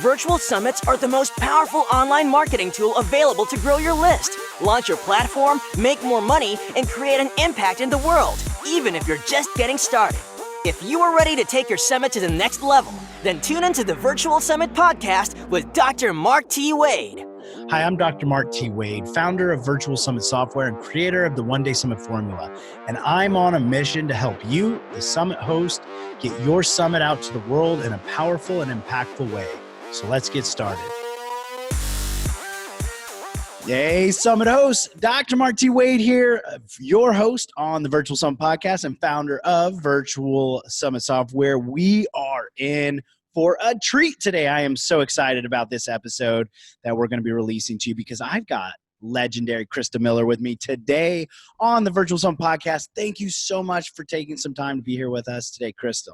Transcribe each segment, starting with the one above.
Virtual summits are the most powerful online marketing tool available to grow your list, launch your platform, make more money, and create an impact in the world, even if you're just getting started. If you are ready to take your summit to the next level, then tune into the Virtual Summit Podcast with Dr. Mark T. Wade. Hi, I'm Dr. Mark T. Wade, founder of Virtual Summit Software and creator of the One Day Summit Formula. And I'm on a mission to help you, the summit host, get your summit out to the world in a powerful and impactful way. So let's get started. Hey, Summit host, Dr. Mark T. Wade here, your host on the Virtual Summit Podcast and founder of Virtual Summit Software. We are in for a treat today. I am so excited about this episode that we're going to be releasing to you because I've got legendary Krista Miller with me today on the Virtual Summit Podcast. Thank you so much for taking some time to be here with us today, Krista.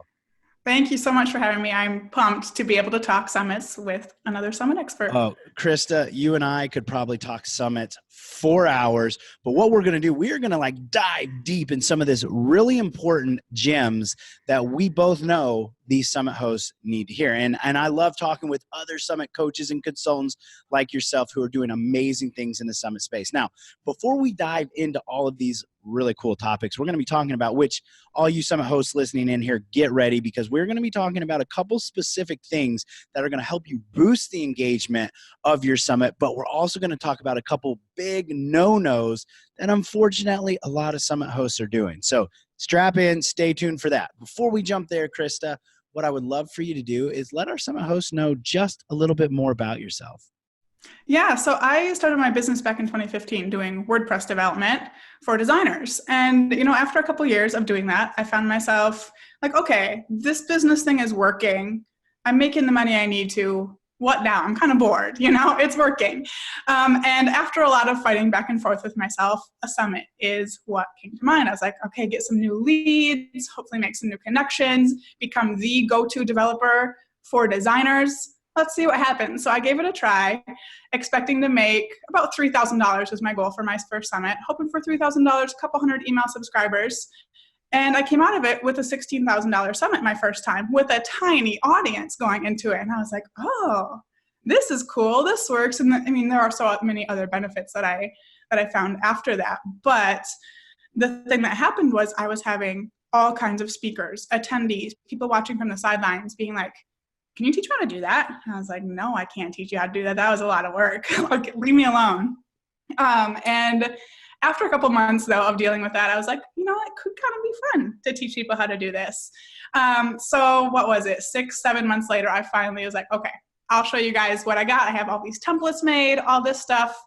Thank you so much for having me. I'm pumped to be able to talk summits with another summit expert. Oh, Krista, you and I could probably talk summits for hours, but what we're going to do, we're going to dive deep in some of this really important gems that we both know these summit hosts need to hear. And I love talking with other summit coaches and consultants like yourself who are doing amazing things in the summit space. Now, before we dive into all of these really cool topics, we're going to be talking about, which all you summit hosts listening in here, get ready, because we're going to be talking about a couple specific things that are going to help you boost the engagement of your summit. But we're also going to talk about a couple big no-nos that unfortunately a lot of summit hosts are doing. So strap in, stay tuned for that. Before we jump there, Krista, what I would love for you to do is let our summit hosts know just a little bit more about yourself. Yeah, so I started my business back in 2015 doing WordPress development for designers. And, after a couple years of doing that, I found myself like, okay, this business thing is working. I'm making the money I need to. What now? I'm kind of bored, it's working. And after a lot of fighting back and forth with myself, a summit is what came to mind. I was like, okay, get some new leads, hopefully make some new connections, become the go-to developer for designers. Let's see what happens. So I gave it a try, expecting to make about $3,000 was my goal for my first summit, hoping for $3,000, a couple hundred email subscribers. And I came out of it with a $16,000 summit my first time with a tiny audience going into it. And I was like, oh, this is cool. This works. And there are so many other benefits that I found after that. But the thing that happened was I was having all kinds of speakers, attendees, people watching from the sidelines being like, can you teach me how to do that? And I was like, no, I can't teach you how to do that. That was a lot of work. Leave me alone. And after a couple months, though, of dealing with that, I was like, it could kind of be fun to teach people how to do this. So what was it? 6-7 months later, I finally was like, okay, I'll show you guys what I got. I have all these templates made, all this stuff.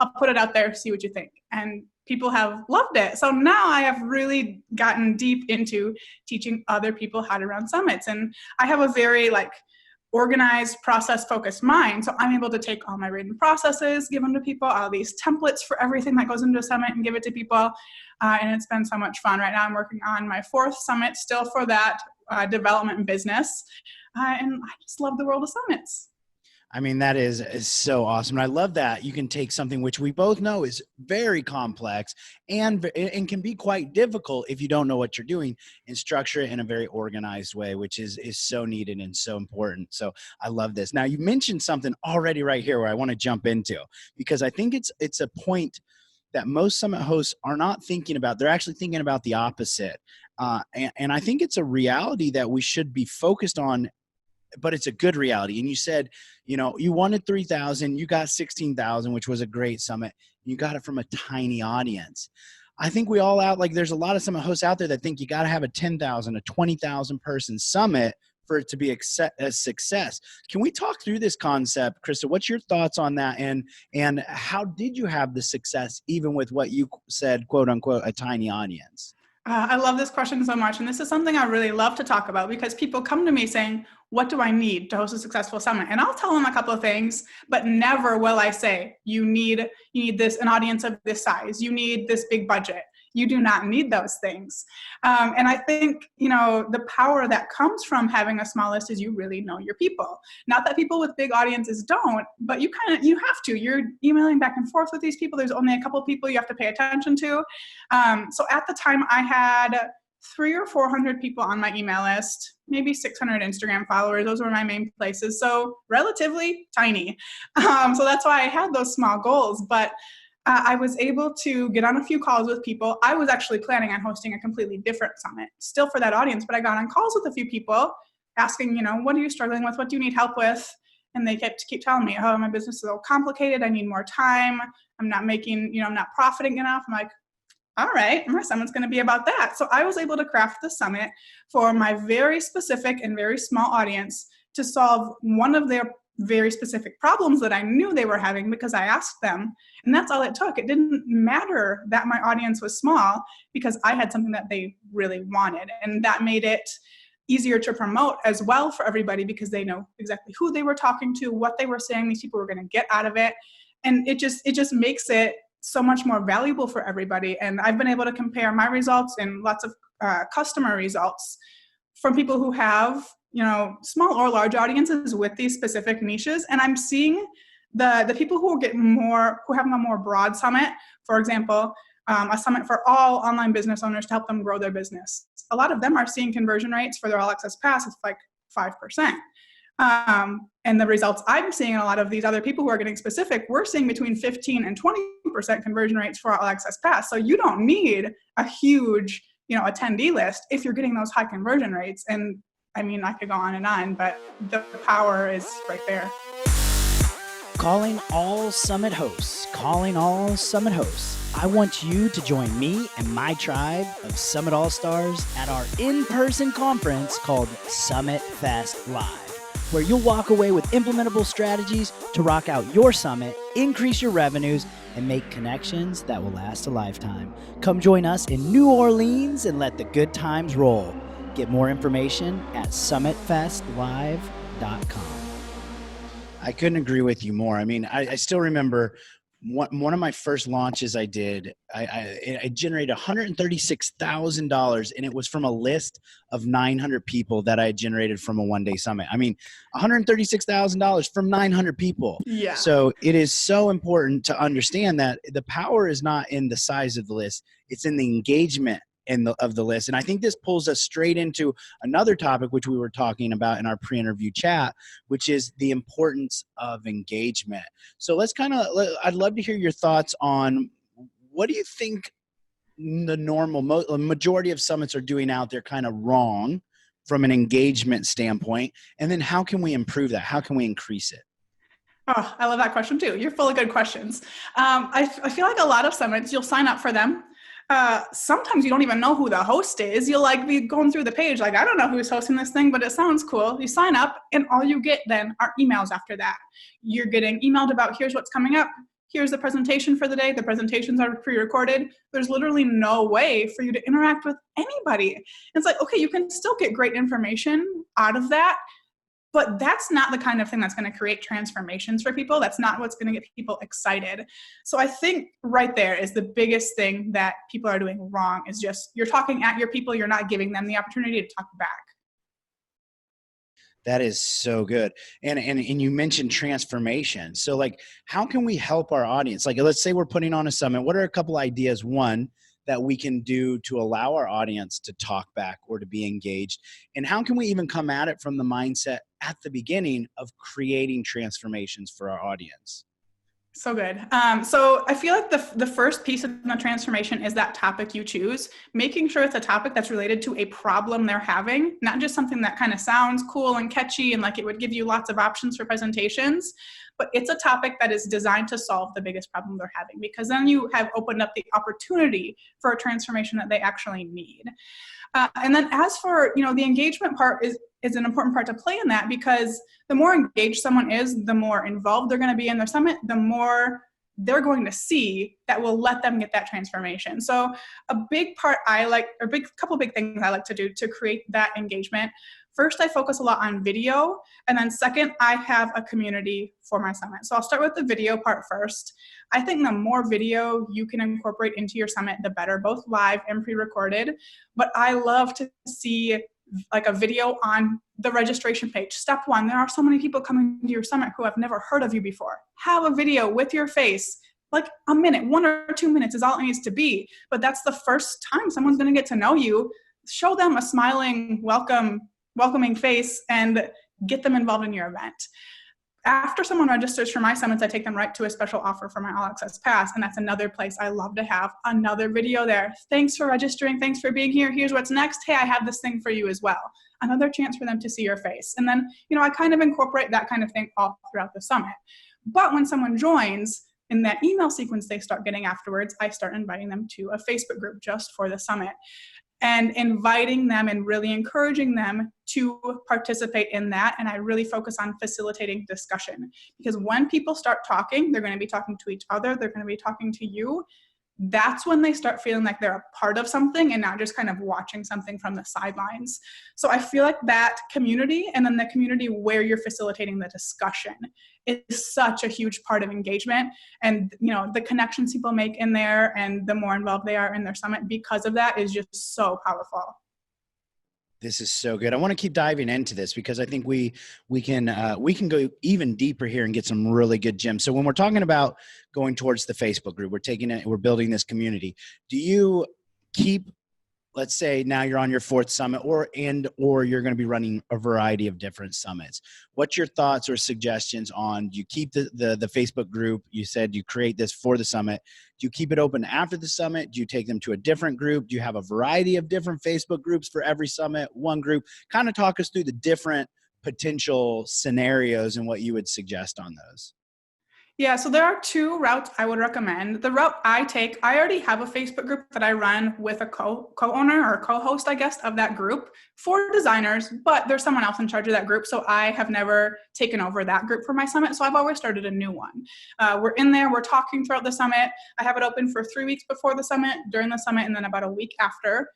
I'll put it out there, see what you think. And people have loved it. So now I have really gotten deep into teaching other people how to run summits. And I have a very organized, process-focused mind. So I'm able to take all my written processes, give them to people, all these templates for everything that goes into a summit and give it to people. And it's been so much fun. Right now I'm working on my 4th summit still for that development business. And I just love the world of summits. That is so awesome. And I love that you can take something which we both know is very complex and can be quite difficult if you don't know what you're doing and structure it in a very organized way, which is so needed and so important. So I love this. Now, you mentioned something already right here where I want to jump into, because I think it's a point that most summit hosts are not thinking about. They're actually thinking about the opposite. And I think it's a reality that we should be focused on, but it's a good reality. And you said, you wanted 3,000, you got 16,000, which was a great summit. You got it from a tiny audience. I think we all there's a lot of summit hosts out there that think you got to have a 10,000, a 20,000 person summit for it to be a success. Can we talk through this concept, Krista? What's your thoughts on that? And how did you have the success even with what you said, quote unquote, a tiny audience? I love this question so much. And this is something I really love to talk about because people come to me saying, what do I need to host a successful summit? And I'll tell them a couple of things, but never will I say, you need an audience of this size. You need this big budget. You do not need those things. And I think, the power that comes from having a small list is you really know your people. Not that people with big audiences don't, but you have to. You're emailing back and forth with these people. There's only a couple people you have to pay attention to. So at the time I had 300 or 400 people on my email list, maybe 600 Instagram followers. Those were my main places. So relatively tiny. So that's why I had those small goals. But I was able to get on a few calls with people. I was actually planning on hosting a completely different summit, still for that audience, but I got on calls with a few people asking, what are you struggling with? What do you need help with? And they keep telling me, oh, my business is so complicated. I need more time. I'm not making, I'm not profiting enough. I'm like, all right, my summit's going to be about that. So I was able to craft the summit for my very specific and very small audience to solve one of their very specific problems that I knew they were having because I asked them. And that's all it took. It didn't matter that my audience was small because I had something that they really wanted. And that made it easier to promote as well for everybody because they know exactly who they were talking to, what they were saying these people were going to get out of it. And it just makes it so much more valuable for everybody. And I've been able to compare my results and lots of customer results from people who have, small or large audiences with these specific niches. And I'm seeing the people who have a more broad summit, for example, a summit for all online business owners to help them grow their business. A lot of them are seeing conversion rates for their All Access Pass of like 5%. And the results I'm seeing in a lot of these other people who are getting specific, we're seeing between 15 and 20% conversion rates for All Access Pass. So you don't need a huge, attendee list if you're getting those high conversion rates. And I mean, I could go on, but the power is right there. Calling all summit hosts. I want you to join me and my tribe of Summit All-Stars at our in-person conference called Summit Fest Live, where you'll walk away with implementable strategies to rock out your summit, increase your revenues, and make connections that will last a lifetime. Come join us in New Orleans and let the good times roll. Get more information at summitfestlive.com. I couldn't agree with you more. I mean, I still remember one of my first launches I did, I generated $136,000, and it was from a list of 900 people that I had generated from a one-day summit. I mean, $136,000 from 900 people. Yeah. So it is so important to understand that the power is not in the size of the list. It's in the engagement of the list. And I think this pulls us straight into another topic, which we were talking about in our pre-interview chat, which is the importance of engagement. So I'd love to hear your thoughts on what do you think the majority of summits are doing out there kind of wrong from an engagement standpoint? And then how can we improve that? How can we increase it? Oh, I love that question too. You're full of good questions. I feel like a lot of summits, you'll sign up for them. Sometimes you don't even know who the host is. You'll be going through the page I don't know who's hosting this thing, but it sounds cool. You sign up and all you get then are emails after that. You're getting emailed about here's what's coming up. Here's the presentation for the day. The presentations are pre-recorded. There's literally no way for you to interact with anybody. It's like, okay, you can still get great information out of that, but that's not the kind of thing that's going to create transformations for people. That's not what's going to get people excited. So I think right there is the biggest thing that people are doing wrong is just you're talking at your people. You're not giving them the opportunity to talk back. That is so good. And you mentioned transformation. So how can we help our audience? Let's say we're putting on a summit. What are a couple ideas, one, that we can do to allow our audience to talk back or to be engaged? And how can we even come at it from the mindset at the beginning of creating transformations for our audience? So good. So I feel like the first piece of the transformation is that topic you choose, making sure it's a topic that's related to a problem they're having, not just something that kind of sounds cool and catchy and it would give you lots of options for presentations, but it's a topic that is designed to solve the biggest problem they're having, because then you have opened up the opportunity for a transformation that they actually need. And then as for, the engagement part is an important part to play in that, because the more engaged someone is, the more involved they're going to be in their summit, the more they're going to see that will let them get that transformation. So a big part couple big things I like to do to create that engagement. First, I focus a lot on video. And then second, I have a community for my summit. So I'll start with the video part first. I think the more video you can incorporate into your summit, the better, both live and pre-recorded. But I love to see a video on the registration page. Step one, there are so many people coming to your summit who have never heard of you before. Have a video with your face, a minute, 1 or 2 minutes is all it needs to be. But that's the first time someone's going to get to know you. show them a smiling, welcoming face and get them involved in your event. After someone registers for my summits, I take them right to a special offer for my All Access Pass. And that's another place I love to have another video there. Thanks for registering. Thanks for being here. Here's what's next. Hey, I have this thing for you as well. Another chance for them to see your face. And then, I kind of incorporate that kind of thing all throughout the summit. But when someone joins, in that email sequence they start getting afterwards, I start inviting them to a Facebook group just for the summit, and inviting them and really encouraging them to participate in that. And I really focus on facilitating discussion, because when people start talking, they're going to be talking to each other, they're going to be talking to you. That's when they start feeling like they're a part of something and not just kind of watching something from the sidelines. So I feel like that community, and then the community where you're facilitating the discussion, is such a huge part of engagement. And the connections people make in there and the more involved they are in their summit because of that is just so powerful. This is so good. I want to keep diving into this because I think we can go even deeper here and get some really good gems. So when we're talking about going towards the Facebook group, we're building this community. Do you keep, let's say now you're on your 4th summit or you're going to be running a variety of different summits. What's your thoughts or suggestions on, do you keep the Facebook group? You said you create this for the summit. Do you keep it open after the summit? Do you take them to a different group? Do you have a variety of different Facebook groups for every summit? One group? Kind of talk us through the different potential scenarios and what you would suggest on those. Yeah, so there are 2 routes I would recommend. The route I take, I already have a Facebook group that I run with a co-owner or co-host, I guess, of that group for designers, but there's someone else in charge of that group, so I have never taken over that group for my summit, so I've always started a new one. We're in there, we're talking throughout the summit. I have it open for 3 weeks before the summit, during the summit, and then about a week after.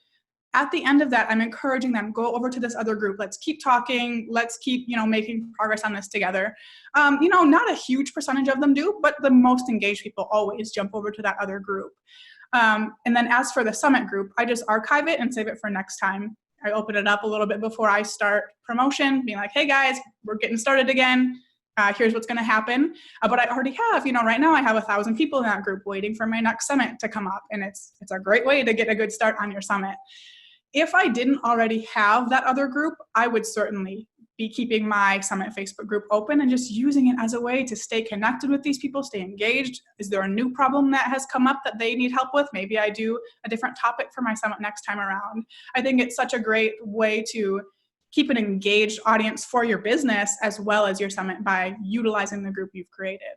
At the end of that, I'm encouraging them, go over to this other group. Let's keep talking. Let's keep, making progress on this together. Not a huge percentage of them do, but the most engaged people always jump over to that other group. And then as for the summit group, I just archive it and save it for next time. I open it up a little bit before I start promotion, being like, hey guys, we're getting started again. Here's what's going to happen. But I already have, right now I have 1,000 people in that group waiting for my next summit to come up. And it's a great way to get a good start on your summit. If I didn't already have that other group, I would certainly be keeping my summit Facebook group open and just using it as a way to stay connected with these people, stay engaged. Is there a new problem that has come up that they need help with? Maybe I do a different topic for my summit next time around. I think it's such a great way to keep an engaged audience for your business as well as your summit by utilizing the group you've created.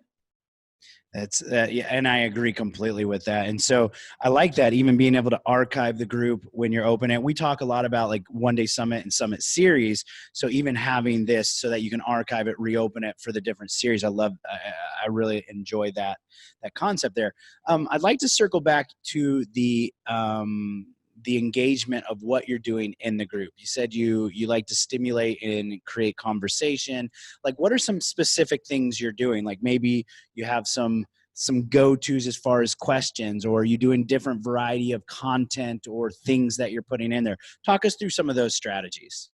That's yeah, and I agree completely with that. And so I like that, even being able to archive the group when you're open it. We talk a lot about like one-day summit and summit series. So even having this so that you can archive it, reopen it for the different series. I really enjoy that concept there. I'd like to circle back to the engagement of what you're doing in the group. You said you like to stimulate and create conversation. Like, what are some specific things you're doing? Like maybe you have some go-tos as far as questions, or are you doing different variety of content or things that you're putting in there? Talk us through some of those strategies.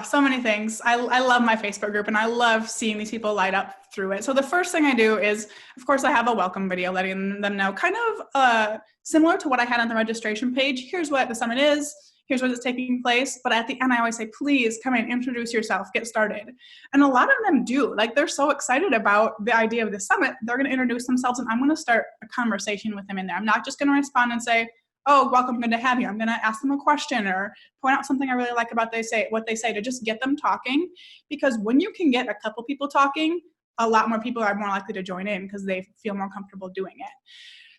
So many things. I love my Facebook group and I love seeing these people light up through it. So the first thing I do is, of course, I have a welcome video letting them know, kind of similar to what I had on the registration page. Here's what the summit is. Here's what is taking place. But at the end, I always say, please come in, introduce yourself, get started. And a lot of them do. Like, they're so excited about the idea of the summit, they're going to introduce themselves and I'm going to start a conversation with them in there. I'm not just going to respond and say, oh, welcome, good to have you. I'm going to ask them a question or point out something I really like about what they say to just get them talking. Because when you can get a couple people talking, a lot more people are more likely to join in because they feel more comfortable doing it.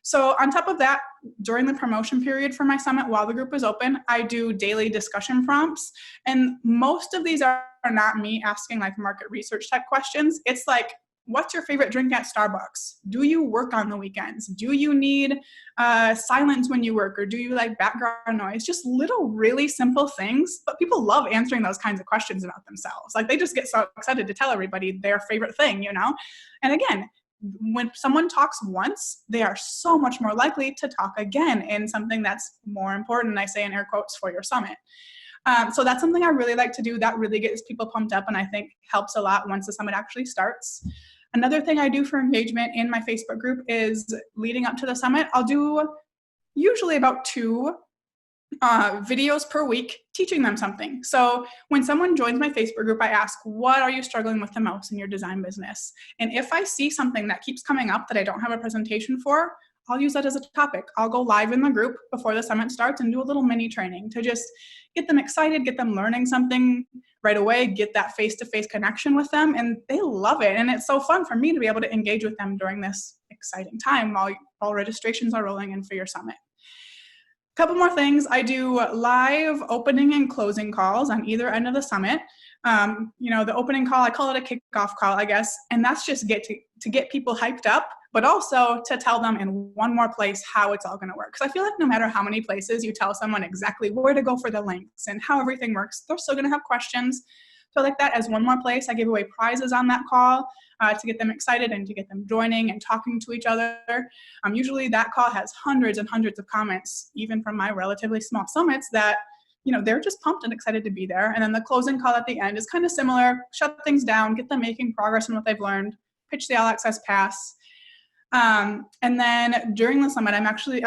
So on top of that, during the promotion period for my summit, while the group is open, I do daily discussion prompts. And most of these are not me asking like market research type questions. It's like, what's your favorite drink at Starbucks? Do you work on the weekends? Do you need silence when you work? Or do you like background noise? Just little really simple things. But people love answering those kinds of questions about themselves. Like, they just get so excited to tell everybody their favorite thing, And again, when someone talks once, they are so much more likely to talk again in something that's more important, I say in air quotes, for your summit. So that's something I really like to do. That really gets people pumped up and I think helps a lot once the summit actually starts. Another thing I do for engagement in my Facebook group is leading up to the summit, I'll do usually about 2 videos per week teaching them something. So when someone joins my Facebook group, I ask, what are you struggling with the most in your design business? And if I see something that keeps coming up that I don't have a presentation for, I'll use that as a topic. I'll go live in the group before the summit starts and do a little mini training to just get them excited, get them learning something right away, get that face-to-face connection with them, and they love it. And it's so fun for me to be able to engage with them during this exciting time while registrations are rolling in for your summit. Couple more things. I do live opening and closing calls on either end of the summit. The opening call, I call it a kickoff call, I guess, and that's just to get people hyped up, but also to tell them in one more place how it's all going to work. Because I feel like no matter how many places you tell someone exactly where to go for the links and how everything works, they're still going to have questions. So I like that as one more place. I give away prizes on that call to get them excited and to get them joining and talking to each other. Usually that call has hundreds and hundreds of comments, even from my relatively small summits, that they're just pumped and excited to be there. And then the closing call at the end is kind of similar. Shut things down, get them making progress on what they've learned, pitch the All Access Pass. And then during the summit, I'm actually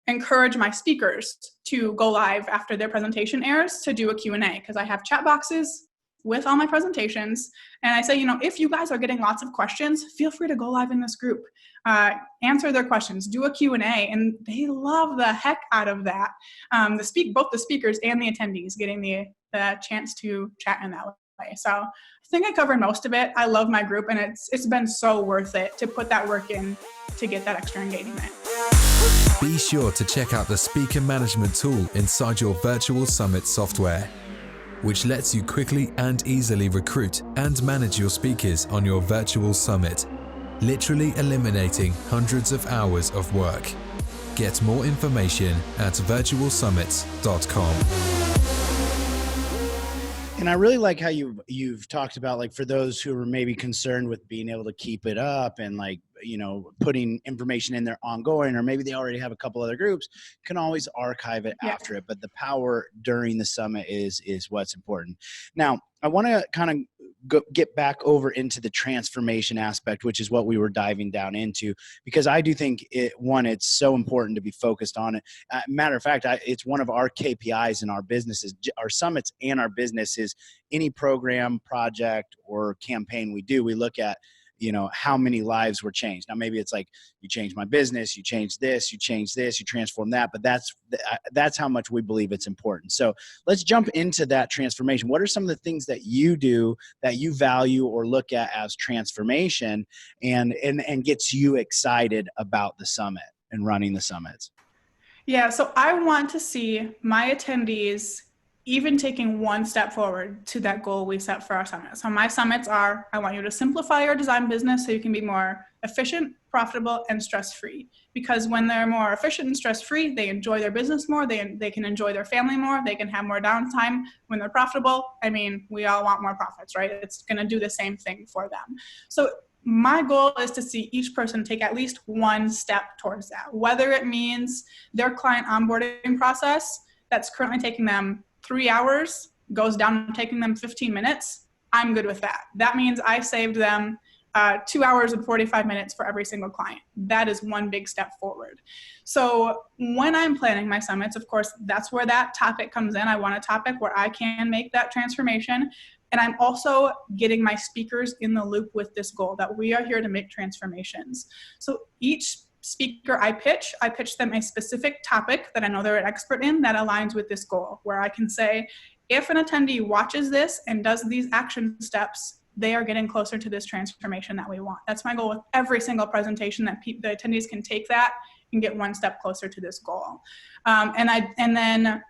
encourage my speakers to go live after their presentation airs to do a Q&A, because I have chat boxes with all my presentations. And I say, if you guys are getting lots of questions, feel free to go live in this group, answer their questions, do a Q&A, and they love the heck out of that. Both the speakers and the attendees getting the chance to chat in that way. So I think I covered most of it. I love my group, and it's been so worth it to put that work in to get that extra engagement. Be sure to check out the speaker management tool inside your virtual summit software, which lets you quickly and easily recruit and manage your speakers on your virtual summit, literally eliminating hundreds of hours of work. Get more information at virtualsummits.com. And I really like how you've talked about, like, for those who are maybe concerned with being able to keep it up and, like, putting information in there ongoing, or maybe they already have a couple other groups, can always archive it after it. But the power during the summit is what's important. Now, I want to kind of get back over into the transformation aspect, which is what we were diving down into, because I do think it's so important to be focused on it. Matter of fact, it's one of our KPIs in our businesses, our summits and our businesses. Any program, project, or campaign we do, we look at how many lives were changed. Now, maybe it's like, you change my business, you change this, you transform that, but that's how much we believe it's important. So let's jump into that transformation. What are some of the things that you do that you value or look at as transformation and gets you excited about the summit and running the summits? Yeah, so I want to see my attendees even taking one step forward to that goal we set for our summit. So my summits are, I want you to simplify your design business so you can be more efficient, profitable, and stress-free. Because when they're more efficient and stress-free, they enjoy their business more, they can enjoy their family more, they can have more downtime. When they're profitable, we all want more profits, right? It's gonna do the same thing for them. So my goal is to see each person take at least one step towards that, whether it means their client onboarding process that's currently taking them 3 hours goes down to taking them 15 minutes, I'm good with that. That means I saved them 2 hours and 45 minutes for every single client. That is one big step forward. So when I'm planning my summits, of course, that's where that topic comes in. I want a topic where I can make that transformation. And I'm also getting my speakers in the loop with this goal that we are here to make transformations. So each speaker I pitch them a specific topic that I know they're an expert in that aligns with this goal, where I can say, if an attendee watches this and does these action steps, they are getting closer to this transformation that we want. That's my goal with every single presentation, that the attendees can take that and get one step closer to this goal. And then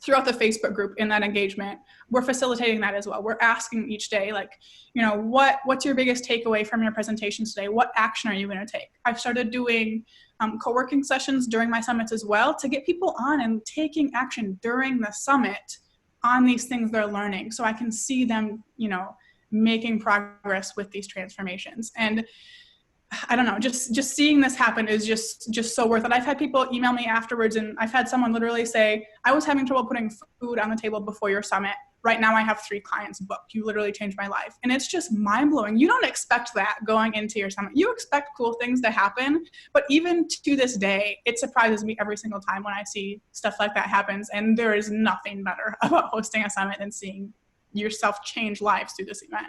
throughout the Facebook group in that engagement, we're facilitating that as well. We're asking each day, what's your biggest takeaway from your presentations today? What action are you going to take? I've started doing co-working sessions during my summits as well to get people on and taking action during the summit on these things they're learning, so I can see them, making progress with these transformations. And I don't know, just seeing this happen is just so worth it. I've had people email me afterwards, and I've had someone literally say, I was having trouble putting food on the table before your summit. right now I have 3 clients booked. You literally changed my life. And it's just mind blowing. You don't expect that going into your summit. You expect cool things to happen, but even to this day, it surprises me every single time when I see stuff like that happens. And there is nothing better about hosting a summit than seeing yourself change lives through this event.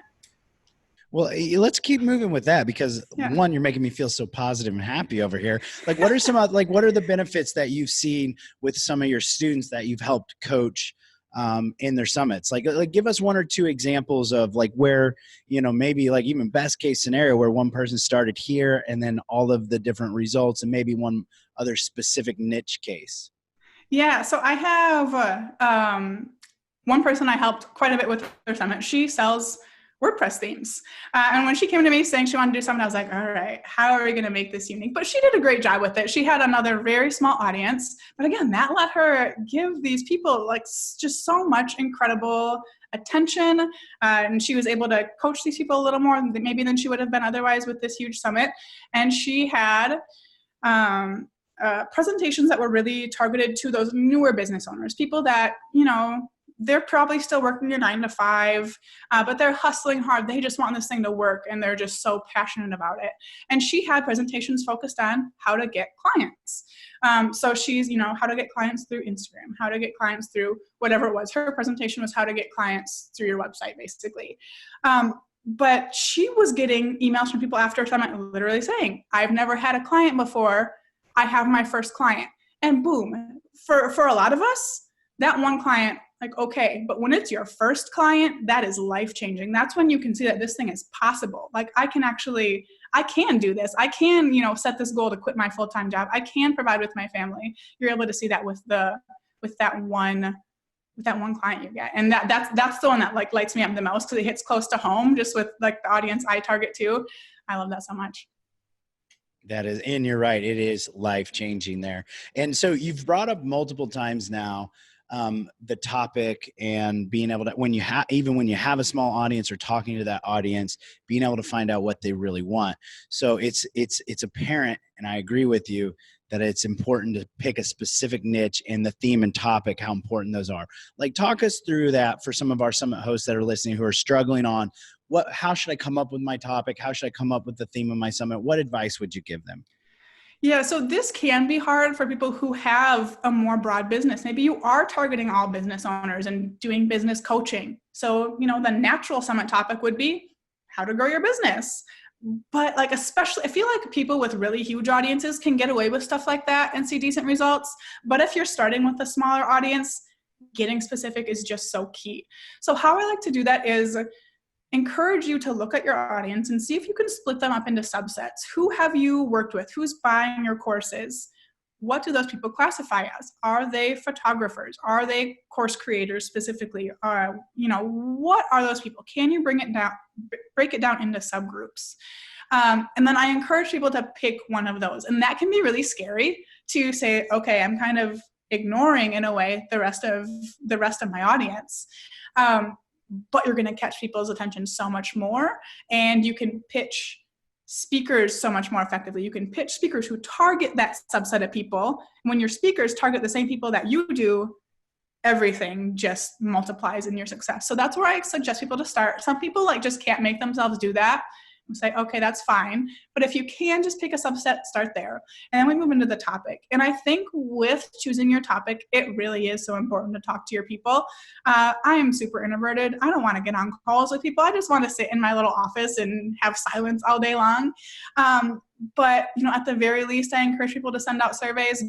Well, let's keep moving with that because one, you're making me feel so positive and happy over here. Like, what are what are the benefits that you've seen with some of your students that you've helped coach in their summits? Like give us 1 or 2 examples of like where, maybe like even best case scenario where one person started here and then all of the different results and maybe one other specific niche case. Yeah. So I have one person I helped quite a bit with their summit. She sells WordPress themes. And when she came to me saying she wanted to do something, I was like, all right, how are we going to make this unique? But she did a great job with it. She had another very small audience. But again, that let her give these people like just so much incredible attention. And she was able to coach these people a little more maybe than she would have been otherwise with this huge summit. And she had presentations that were really targeted to those newer business owners, people that, they're probably still working a 9 to 5, but they're hustling hard. They just want this thing to work and they're just so passionate about it. And she had presentations focused on how to get clients. So she's, how to get clients through Instagram, how to get clients through whatever it was. Her presentation was how to get clients through your website, basically. But she was getting emails from people after her summit literally saying, I've never had a client before. I have my first client. And boom, for a lot of us, that one client, like, okay, but when it's your first client, that is life-changing. That's when you can see that this thing is possible. Like I can do this. I can, set this goal to quit my full-time job. I can provide with my family. You're able to see that with that one client you get. And that's the one that like lights me up the most because it hits close to home just with like the audience I target too. I love that so much. That is, and you're right. It is life-changing there. And so you've brought up multiple times now the topic and being able to, even when you have a small audience or talking to that audience, being able to find out what they really want. So it's apparent, and I agree with you, that it's important to pick a specific niche and the theme and topic, how important those are. Like talk us through that for some of our summit hosts that are listening who are struggling on how should I come up with my topic? How should I come up with the theme of my summit? What advice would you give them? Yeah, so this can be hard for people who have a more broad business. Maybe you are targeting all business owners and doing business coaching. So, the natural summit topic would be how to grow your business. But like, especially, I feel like people with really huge audiences can get away with stuff like that and see decent results. But if you're starting with a smaller audience, getting specific is just so key. So how I like to do that is encourage you to look at your audience and see if you can split them up into subsets. Who have you worked with? Who's buying your courses? What do those people classify as? Are they photographers? Are they course creators specifically? What are those people? Can you break it down into subgroups? And then I encourage people to pick one of those. And that can be really scary to say, okay, I'm kind of ignoring in a way the rest of my audience. But you're going to catch people's attention so much more, and you can pitch speakers so much more effectively. You can pitch speakers who target that subset of people. When your speakers target the same people that you do, everything just multiplies in your success. So that's where I suggest people to start. Some people just can't make themselves do that. And say, okay, that's fine. But if you can just pick a subset, start there. And then we move into the topic. And I think with choosing your topic, it really is so important to talk to your people. I am super introverted. I don't want to get on calls with people. I just want to sit in my little office and have silence all day long. But at the very least, I encourage people to send out surveys.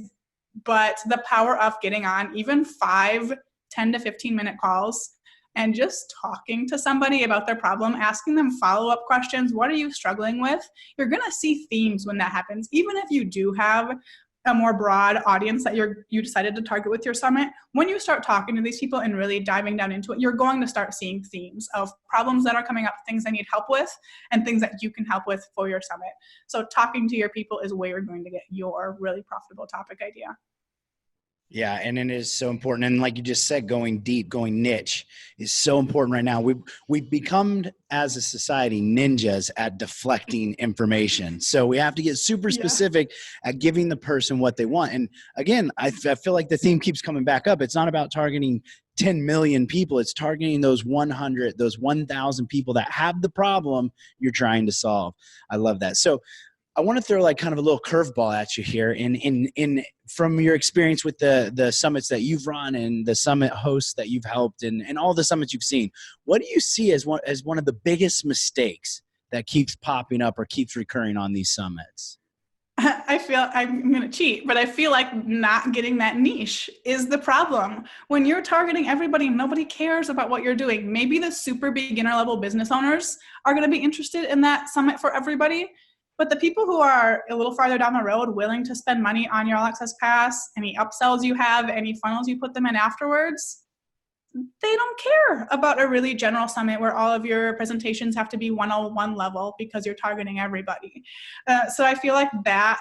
But the power of getting on even 5, 10 to 15-minute calls and just talking to somebody about their problem, asking them follow-up questions. What are you struggling with? You're going to see themes when that happens. Even if you do have a more broad audience that you decided to target with your summit, when you start talking to these people and really diving down into it, you're going to start seeing themes of problems that are coming up, things they need help with, and things that you can help with for your summit. So talking to your people is where you're going to get your really profitable topic idea. Yeah, and it is so important. And like you just said, going deep, going niche is so important right now. We've become, as a society, ninjas at deflecting information. So we have to get super specific at giving the person what they want. And again, I feel like the theme keeps coming back up. It's not about targeting 10 million people. It's targeting those 100, those 1,000 people that have the problem you're trying to solve. I love that. So I want to throw like kind of a little curveball at you here in from your experience with the summits that you've run and the summit hosts that you've helped and all the summits you've seen. What do you see as one of the biggest mistakes that keeps popping up or keeps recurring on these summits? I feel I'm going to cheat, but I feel like not getting that niche is the problem. When you're targeting everybody, nobody cares about what you're doing. Maybe the super beginner level business owners are going to be interested in that summit for everybody. But the people who are a little farther down the road, willing to spend money on your All Access Pass, any upsells you have, any funnels you put them in afterwards, they don't care about a really general summit where all of your presentations have to be 101 level because you're targeting everybody. So I feel like that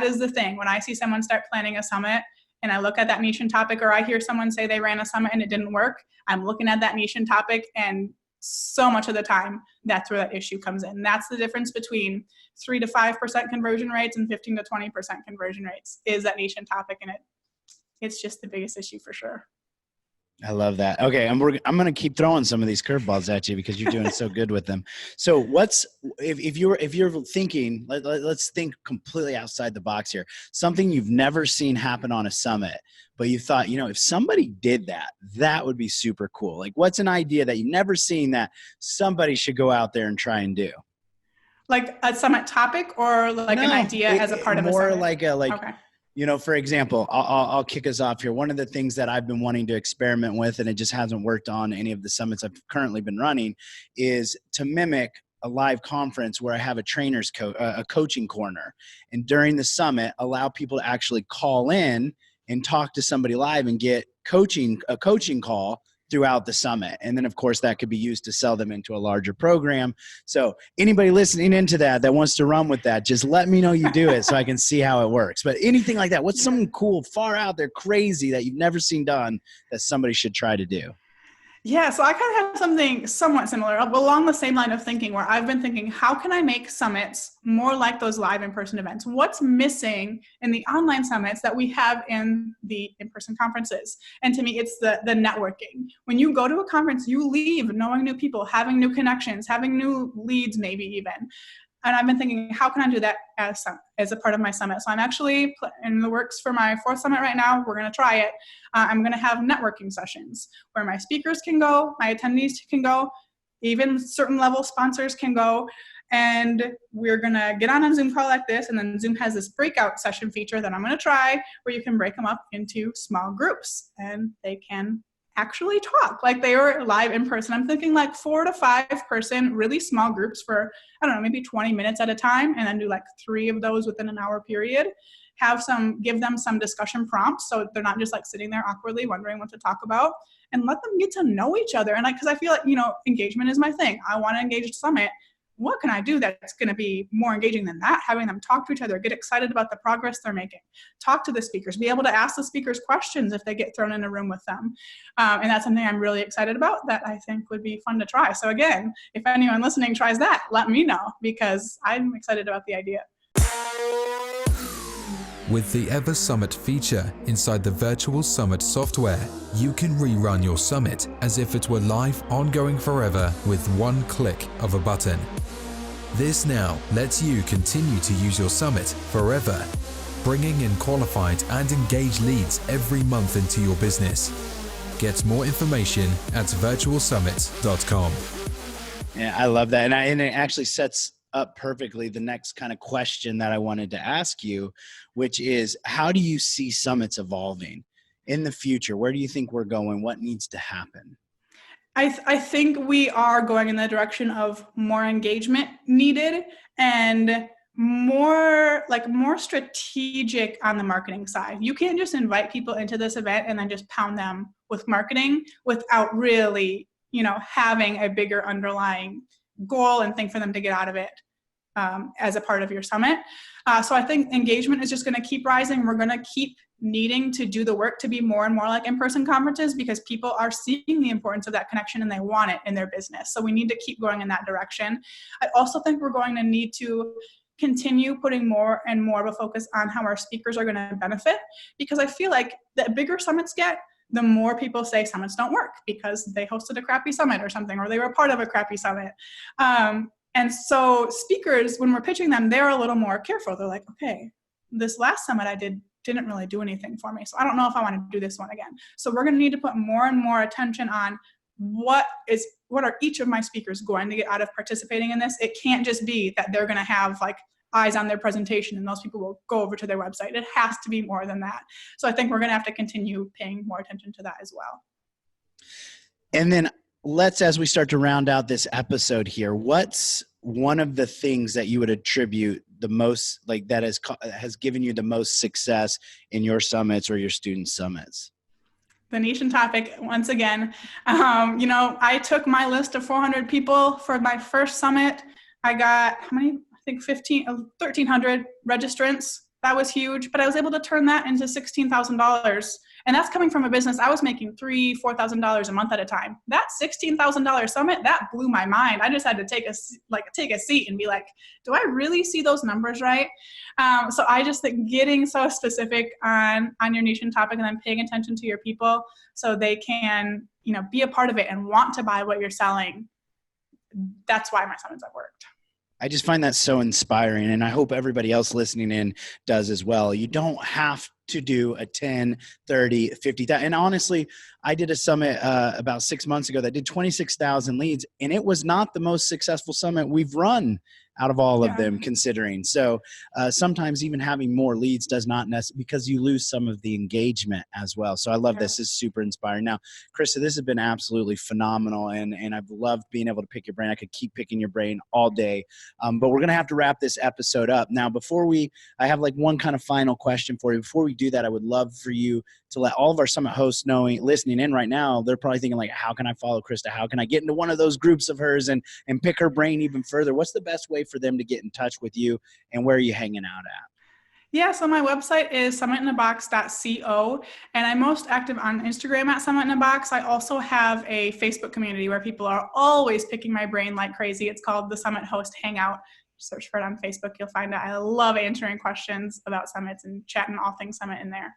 is the thing. When I see someone start planning a summit and I look at that niche and topic, or I hear someone say they ran a summit and it didn't work, I'm looking at that niche and topic, and so much of the time that's where that issue comes in. That's the difference between 3 to 5% conversion rates and 15 to 20% conversion rates is that niche and topic, and it's just the biggest issue for sure. I love that. Okay, I'm going to keep throwing some of these curveballs at you because you're doing so good with them. So if you're thinking, let's think completely outside the box here, something you've never seen happen on a summit, but you thought, if somebody did that, that would be super cool. Like, what's an idea that you've never seen that somebody should go out there and try and do? Like a summit topic, or like an idea as a part of a summit? More like okay. For example, I'll kick us off here. One of the things that I've been wanting to experiment with, and it just hasn't worked on any of the summits I've currently been running, is to mimic a live conference where I have a coaching corner. And during the summit, allow people to actually call in and talk to somebody live and get a coaching call throughout the summit. And then of course that could be used to sell them into a larger program. So anybody listening into that wants to run with that, just let me know you do it so I can see how it works. But anything like that, what's something cool, far out there, crazy that you've never seen done that somebody should try to do? Yeah, so I kind of have something somewhat similar along the same line of thinking, where I've been thinking, how can I make summits more like those live in-person events? What's missing in the online summits that we have in the in-person conferences? And to me, it's the networking. When you go to a conference, you leave knowing new people, having new connections, having new leads maybe even. And I've been thinking, how can I do that as a part of my summit? So I'm actually in the works for my 4th summit right now. We're going to try it. I'm going to have networking sessions where my speakers can go, my attendees can go, even certain level sponsors can go. And we're going to get on a Zoom call like this. And then Zoom has this breakout session feature that I'm going to try, where you can break them up into small groups and they can actually talk like they were live in person. I'm thinking like 4 to 5 person, really small groups for, I don't know, maybe 20 minutes at a time, and then do like 3 of those within an hour period. Give them some discussion prompts so they're not just like sitting there awkwardly wondering what to talk about, and let them get to know each other. And because I feel like, engagement is my thing. I want to engage a summit. What can I do that's going to be more engaging than that? Having them talk to each other, get excited about the progress they're making, talk to the speakers, be able to ask the speakers questions if they get thrown in a room with them. And that's something I'm really excited about that I think would be fun to try. So again, if anyone listening tries that, let me know, because I'm excited about the idea. With the Ever Summit feature inside the Virtual Summit software, you can rerun your summit as if it were live, ongoing forever with one click of a button. This now lets you continue to use your summit forever, bringing in qualified and engaged leads every month into your business. Get more information at virtualsummit.com. Yeah, I love that. And it actually sets up perfectly the next kind of question that I wanted to ask you, which is, how do you see summits evolving in the future? Where do you think we're going? What needs to happen? I think we are going in the direction of more engagement needed, and more strategic on the marketing side. You can't just invite people into this event and then just pound them with marketing without really, having a bigger underlying goal and thing for them to get out of it as a part of your summit. So I think engagement is just going to keep rising. We're going to keep needing to do the work to be more and more like in-person conferences, because people are seeing the importance of that connection and they want it in their business. So we need to keep going in that direction. I also think we're going to need to continue putting more and more of a focus on how our speakers are going to benefit, because I feel like the bigger summits get, the more people say summits don't work because they hosted a crappy summit or something, or they were part of a crappy summit. And so speakers, when we're pitching them, they're a little more careful. They're like, okay, this last summit I didn't really do anything for me. So I don't know if I want to do this one again. So we're going to need to put more and more attention on what are each of my speakers going to get out of participating in this. It can't just be that they're going to have like eyes on their presentation and those people will go over to their website. It has to be more than that. So I think we're going to have to continue paying more attention to that as well. And then as we start to round out this episode here, what's one of the things that you would attribute the most, like that has given you the most success in your summits or your student summits? The niche and topic, once again, I took my list of 400 people for my first summit. I got, how many? I think 1,300 registrants. That was huge, but I was able to turn that into $16,000. And that's coming from a business. I was making $3,000, $4,000 a month at a time. That $16,000 summit, that blew my mind. I just had to take a seat and be like, do I really see those numbers right? So I just think getting so specific on your niche and topic and then paying attention to your people so they can, be a part of it and want to buy what you're selling. That's why my summits have worked. I just find that so inspiring, and I hope everybody else listening in does as well. You don't have to do a 10, 30, 50,000. And honestly, I did a summit about 6 months ago that did 26,000 leads, and it was not the most successful summit we've run out of all of them considering. So sometimes even having more leads does not necessarily, because you lose some of the engagement as well. So I love this. It's super inspiring. Now, Krista, this has been absolutely phenomenal, and I've loved being able to pick your brain. I could keep picking your brain all day, but we're going to have to wrap this episode up. Now, I have like one kind of final question for you. Before we do that, I would love for you to let all of our summit hosts know, listening in right now, they're probably thinking like, how can I follow Krista? How can I get into one of those groups of hers and pick her brain even further? What's the best way for them to get in touch with you, and where are you hanging out at? Yeah, so my website is summitinabox.co, and I'm most active on Instagram at summitinabox. I also have a Facebook community where people are always picking my brain like crazy. It's called the Summit Host Hangout. Search for it on Facebook. You'll find it. I love answering questions about summits and chatting all things summit in there.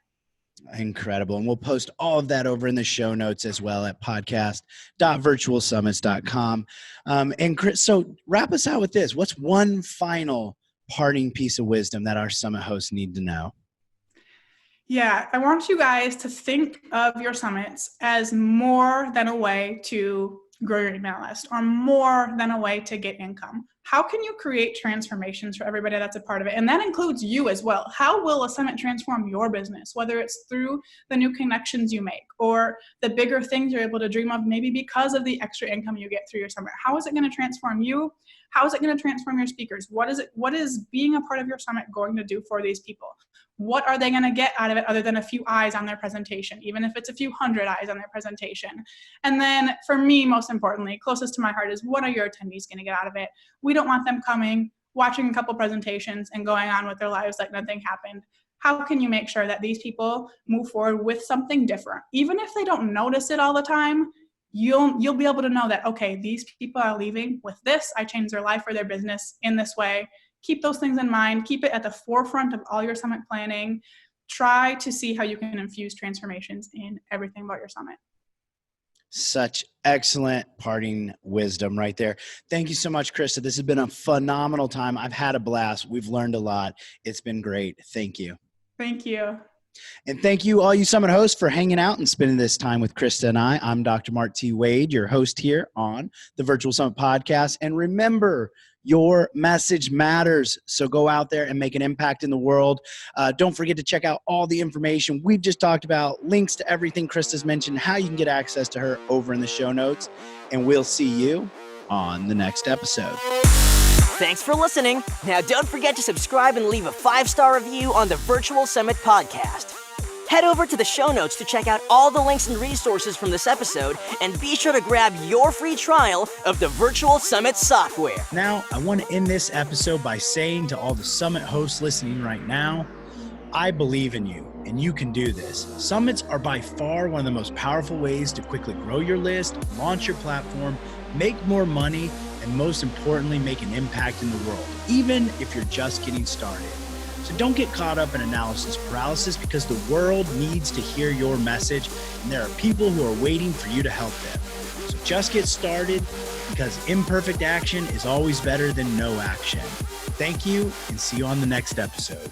Incredible. And we'll post all of that over in the show notes as well at podcast.virtualsummits.com. And Chris, so wrap us out with this. What's one final parting piece of wisdom that our summit hosts need to know? Yeah, I want you guys to think of your summits as more than a way to grow your email list or more than a way to get income. How can you create transformations for everybody that's a part of it? And that includes you as well. How will a summit transform your business, whether it's through the new connections you make or the bigger things you're able to dream of, maybe because of the extra income you get through your summit? How is it going to transform you? How is it going to transform your speakers? What is being a part of your summit going to do for these people? What are they going to get out of it other than a few eyes on their presentation, even if it's a few hundred eyes on their presentation? And then for me, most importantly, closest to my heart is, what are your attendees going to get out of it? We don't want them coming, watching a couple presentations and going on with their lives like nothing happened. How can you make sure that these people move forward with something different? Even if they don't notice it all the time, you'll be able to know that, okay, these people are leaving with this. I changed their life or their business in this way. Keep those things in mind. Keep it at the forefront of all your summit planning. Try to see how you can infuse transformations in everything about your summit. Such excellent parting wisdom right there. Thank you so much, Krista. This has been a phenomenal time. I've had a blast. We've learned a lot. It's been great. Thank you. Thank you. And thank you, all you summit hosts, for hanging out and spending this time with Krista and I. I'm Dr. Mark T. Wade, your host here on the Virtual Summit Podcast. And remember, your message matters. So go out there and make an impact in the world. Don't forget to check out all the information we've just talked about, links to everything Krista's mentioned, how you can get access to her over in the show notes. And we'll see you on the next episode. Thanks for listening. Now don't forget to subscribe and leave a 5-star review on the Virtual Summit Podcast. Head over to the show notes to check out all the links and resources from this episode, and be sure to grab your free trial of the Virtual Summit software. Now, I want to end this episode by saying to all the summit hosts listening right now, I believe in you, and you can do this. Summits are by far one of the most powerful ways to quickly grow your list, launch your platform, make more money, and most importantly, make an impact in the world, even if you're just getting started. So don't get caught up in analysis paralysis, because the world needs to hear your message, and there are people who are waiting for you to help them. So just get started, because imperfect action is always better than no action. Thank you, and see you on the next episode.